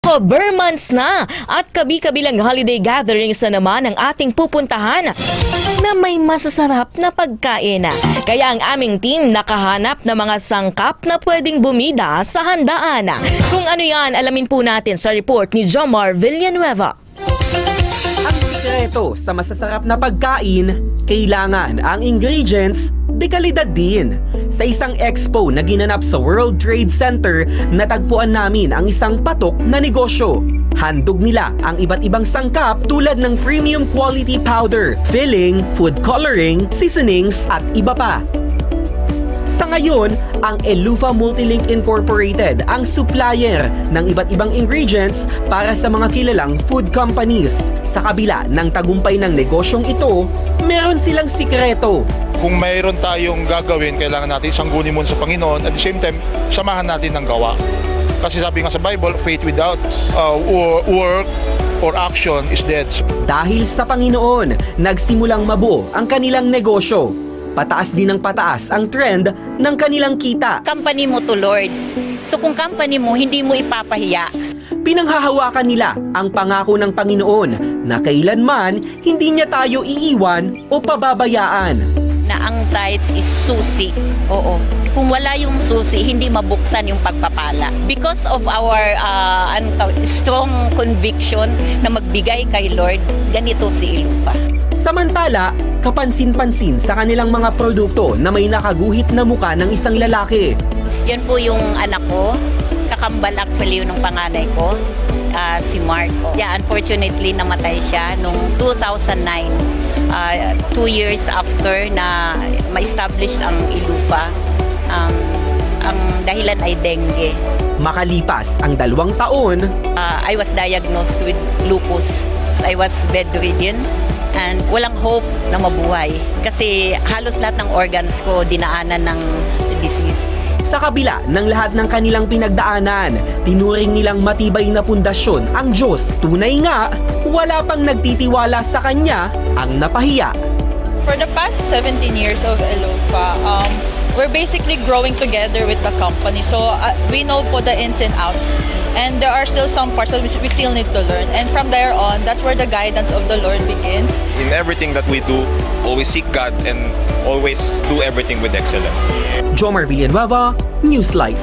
Nako, bare months na at kabi-kabilang holiday gatherings na naman ang ating pupuntahan na may masasarap na pagkain. Kaya ang aming team nakahanap ng mga sangkap na pwedeng bumida sa handaan. Kung ano yan, alamin po natin sa report ni Jomar Villanueva. Ang sikreto sa masasarap na pagkain, kailangan ang ingredients de kalidad din. Sa isang expo na ginanap sa World Trade Center, natagpuan namin ang isang patok na negosyo. Handog nila ang iba't ibang sangkap tulad ng premium quality powder, filling, food coloring, seasonings at iba pa. Sa ngayon, ang Elufa Multilink Incorporated ang supplier ng iba't ibang ingredients para sa mga kilalang food companies. Sa kabila ng tagumpay ng negosyong ito, meron silang sikreto. Kung mayroon tayong gagawin, kailangan natin sanggunin muna sa Panginoon. At the same time, samahan natin ng gawa. Kasi sabi nga sa Bible, faith without work or action is dead. Dahil sa Panginoon, nagsimulang mabuo ang kanilang negosyo. Pataas din ng pataas ang trend ng kanilang kita. Company mo to, Lord. So kung company mo, hindi mo ipapahiya. Pinanghahawakan nila ang pangako ng Panginoon na kailanman hindi niya tayo iiwan o pababayaan. Na ang tithes is susi. Oo. Kung wala yung susi, hindi mabuksan yung pagpapala. Because of our strong conviction na magbigay kay Lord, ganito si Elufa. Samantala, kapansin-pansin sa kanilang mga produkto na may nakaguhit na muka ng isang lalaki. Yan po yung anak ko. Kakambal actually yun ng panganay ko, si Marco. Yeah, unfortunately, namatay siya noong 2009. 2 years after na ma-establish ang Elufa, ang dahilan ay dengue. Makalipas ang 2 taon, I was diagnosed with lupus. I was bedridden and walang hope na mabuhay kasi halos lahat ng organs ko dinaanan ng disease. Sa kabila ng lahat ng kanilang pinagdaanan, tinuring nilang matibay na pundasyon ang Diyos. Tunay nga, wala pang nagtitiwala sa Kanya ang napahiya. For the past 17 years of Elufa, we're basically growing together with the company. So we know po the ins and outs. And there are still some parts that we still need to learn. And from there on, that's where the guidance of the Lord begins. In everything that we do, always seek God and always do everything with excellence. Jomar Villanueva, Newslight.